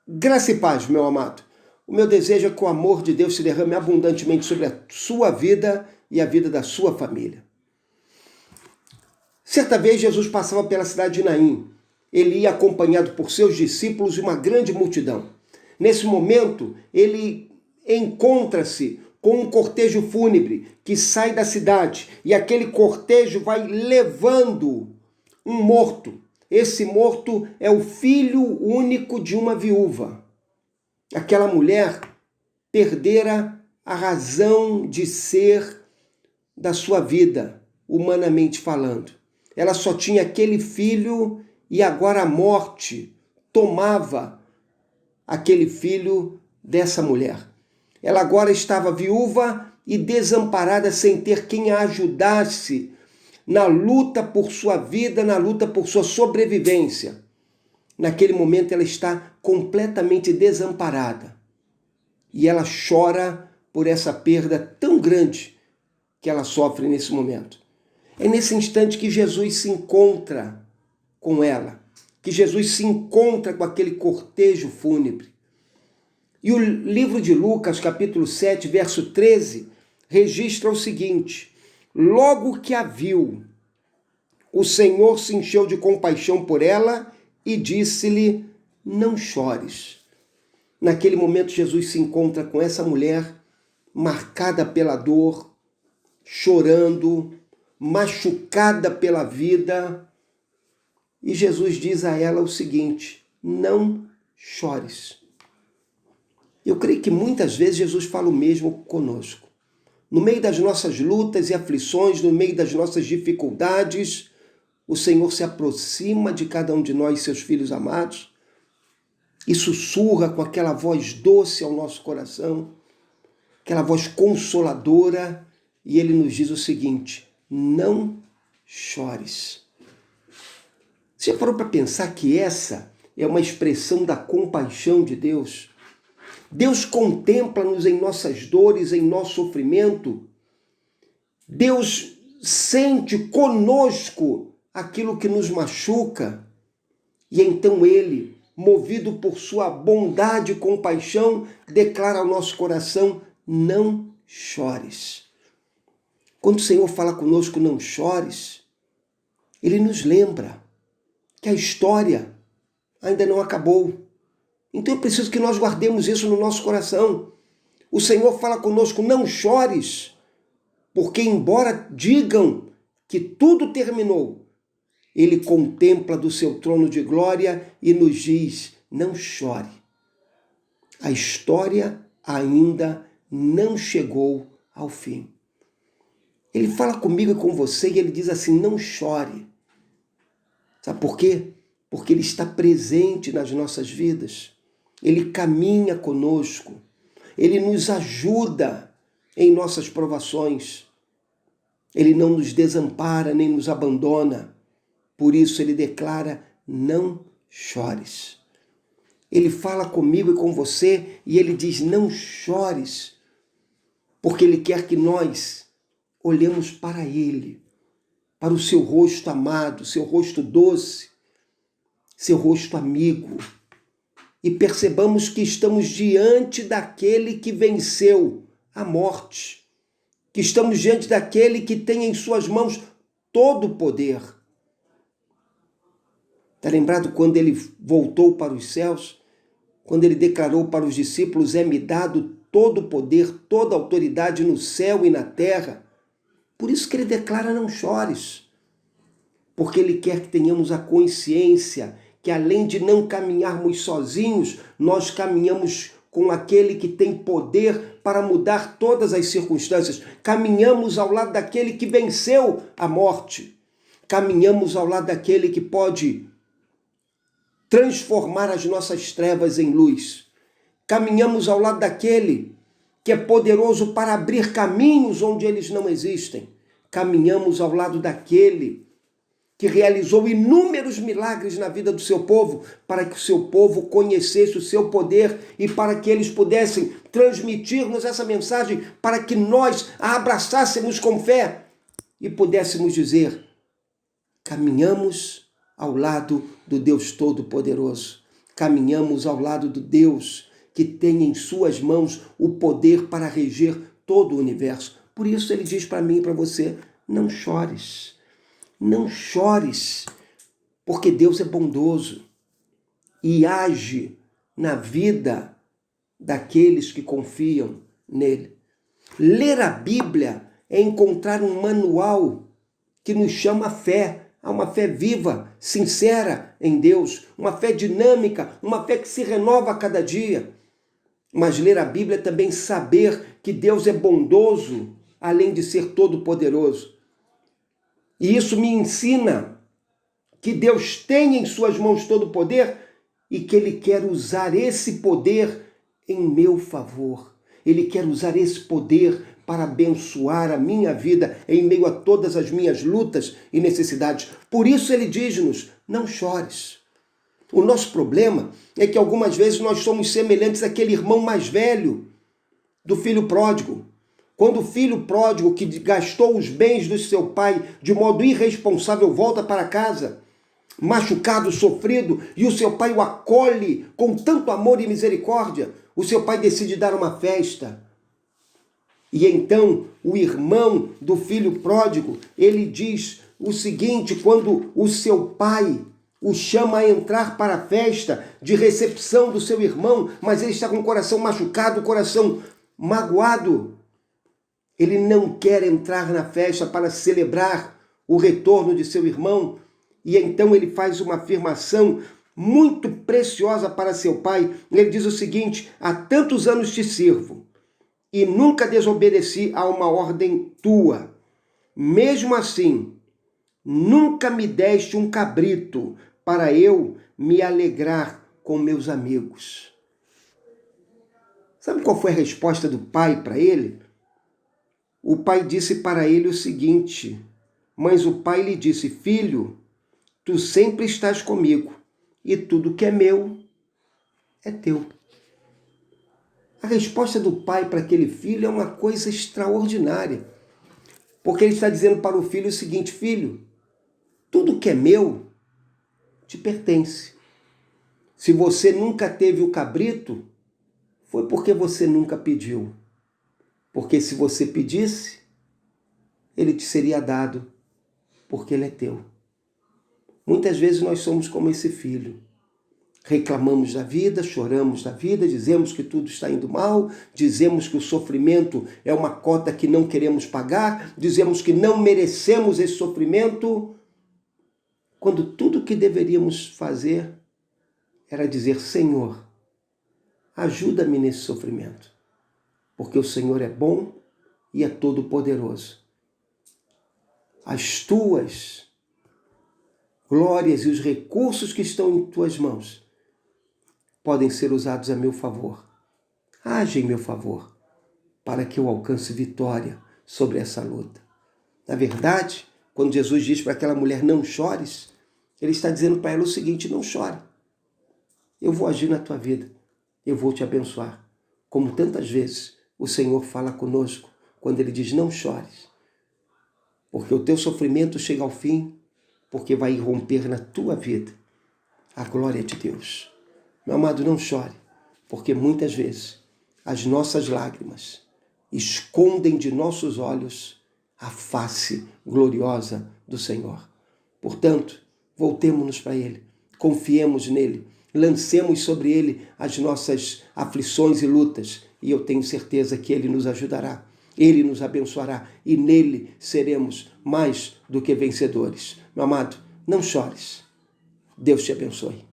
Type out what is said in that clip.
Graça e paz, meu amado. O meu desejo é que o amor de Deus se derrame abundantemente sobre a sua vida e a vida da sua família. Certa vez Jesus passava pela cidade de Naim. Ele ia acompanhado por seus discípulos e uma grande multidão. Nesse momento, ele encontra-se com um cortejo fúnebre que sai da cidade e aquele cortejo vai levando um morto. Esse morto é o filho único de uma viúva. Aquela mulher perdera a razão de ser da sua vida, humanamente falando. Ela só tinha aquele filho e agora a morte tomava aquele filho dessa mulher. Ela agora estava viúva e desamparada, sem ter quem a ajudasse na luta por sua vida, na luta por sua sobrevivência. Naquele momento ela está completamente desamparada. E ela chora por essa perda tão grande que ela sofre nesse momento. É nesse instante que Jesus se encontra com ela, que Jesus se encontra com aquele cortejo fúnebre. E o livro de Lucas, capítulo 7, verso 13, registra o seguinte: logo que a viu, o Senhor se encheu de compaixão por ela e disse-lhe: não chores. Naquele momento, Jesus se encontra com essa mulher marcada pela dor, chorando, machucada pela vida. E Jesus diz a ela o seguinte: não chores. Eu creio que muitas vezes Jesus fala o mesmo conosco. No meio das nossas lutas e aflições, no meio das nossas dificuldades, o Senhor se aproxima de cada um de nós, seus filhos amados, e sussurra com aquela voz doce ao nosso coração, aquela voz consoladora, e Ele nos diz o seguinte: não chores. Você já parou para pensar que essa é uma expressão da compaixão de Deus? Deus contempla-nos em nossas dores, em nosso sofrimento. Deus sente conosco aquilo que nos machuca. E então Ele, movido por sua bondade e compaixão, declara ao nosso coração: não chores. Quando o Senhor fala conosco, não chores, Ele nos lembra que a história ainda não acabou. Então é preciso que nós guardemos isso no nosso coração. O Senhor fala conosco: não chores, porque embora digam que tudo terminou, Ele contempla do seu trono de glória e nos diz: não chore. A história ainda não chegou ao fim. Ele fala comigo e com você e Ele diz assim: não chore. Sabe por quê? Porque Ele está presente nas nossas vidas. Ele caminha conosco. Ele nos ajuda em nossas provações. Ele não nos desampara nem nos abandona. Por isso Ele declara: não chores. Ele fala comigo e com você e Ele diz: não chores, porque Ele quer que nós olhemos para Ele, para o seu rosto amado, seu rosto doce, seu rosto amigo, e percebamos que estamos diante daquele que venceu a morte, que estamos diante daquele que tem em suas mãos todo o poder. Está lembrado quando Ele voltou para os céus? Quando Ele declarou para os discípulos: é-me dado todo o poder, toda a autoridade no céu e na terra. Por isso que Ele declara: não chores. Porque Ele quer que tenhamos a consciência que além de não caminharmos sozinhos, nós caminhamos com aquele que tem poder para mudar todas as circunstâncias. Caminhamos ao lado daquele que venceu a morte. Caminhamos ao lado daquele que pode transformar as nossas trevas em luz. Caminhamos ao lado daquele que é poderoso para abrir caminhos onde eles não existem. Caminhamos ao lado daquele que realizou inúmeros milagres na vida do seu povo, para que o seu povo conhecesse o seu poder e para que eles pudessem transmitir-nos essa mensagem, para que nós a abraçássemos com fé e pudéssemos dizer: caminhamos ao lado do Deus Todo-Poderoso. caminhamos ao lado do Deus que tem em suas mãos o poder para reger todo o universo. Por isso ele diz para mim e para você, não chores, não chores, porque Deus é bondoso e age na vida daqueles que confiam nele. Ler a Bíblia é encontrar um manual que nos chama a fé, a uma fé viva, sincera em Deus, uma fé dinâmica, uma fé que se renova a cada dia. Mas ler a Bíblia é também saber que Deus é bondoso, além de ser todo-poderoso. E isso me ensina que Deus tem em suas mãos todo o poder e que Ele quer usar esse poder em meu favor. Ele quer usar esse poder para abençoar a minha vida em meio a todas as minhas lutas e necessidades. Por isso Ele diz-nos, não chores. O nosso problema é que algumas vezes nós somos semelhantes àquele irmão mais velho do filho pródigo. Quando o filho pródigo que gastou os bens do seu pai de modo irresponsável volta para casa, machucado, sofrido, e o seu pai o acolhe com tanto amor e misericórdia, o seu pai decide dar uma festa. E então o irmão do filho pródigo, ele diz o seguinte, quando o seu pai o chama a entrar para a festa de recepção do seu irmão, mas ele está com o coração machucado, o coração magoado. Ele não quer entrar na festa para celebrar o retorno de seu irmão. E então ele faz uma afirmação muito preciosa para seu pai. Ele diz o seguinte, há tantos anos te sirvo e nunca desobedeci a uma ordem tua. Mesmo assim, nunca me deste um cabrito para eu me alegrar com meus amigos. Sabe qual foi a resposta do pai para ele? O pai disse para ele o seguinte, mas o pai lhe disse, filho, tu sempre estás comigo e tudo que é meu é teu. A resposta do pai para aquele filho é uma coisa extraordinária, porque ele está dizendo para o filho o seguinte, filho, tudo que é meu te pertence. Se você nunca teve o cabrito, foi porque você nunca pediu. Porque se você pedisse, ele te seria dado, porque ele é teu. Muitas vezes nós somos como esse filho. Reclamamos da vida, choramos da vida, dizemos que tudo está indo mal, dizemos que o sofrimento é uma cota que não queremos pagar, dizemos que não merecemos esse sofrimento, quando tudo o que deveríamos fazer era dizer, Senhor, ajuda-me nesse sofrimento, porque o Senhor é bom e é todo-poderoso. As tuas glórias e os recursos que estão em tuas mãos podem ser usados a meu favor. Age em meu favor, para que eu alcance vitória sobre essa luta. Na verdade, quando Jesus diz para aquela mulher, não chores, ele está dizendo para ela o seguinte, não chore. Eu vou agir na tua vida, eu vou te abençoar. Como tantas vezes o Senhor fala conosco, quando ele diz, não chores, porque o teu sofrimento chega ao fim, porque vai irromper na tua vida a glória de Deus. Meu amado, não chore, porque muitas vezes as nossas lágrimas escondem de nossos olhos a face gloriosa do Senhor. Portanto, voltemo-nos para Ele, confiemos nele, lancemos sobre Ele as nossas aflições e lutas, e eu tenho certeza que Ele nos ajudará, Ele nos abençoará, e nele seremos mais do que vencedores. Meu amado, não chores. Deus te abençoe.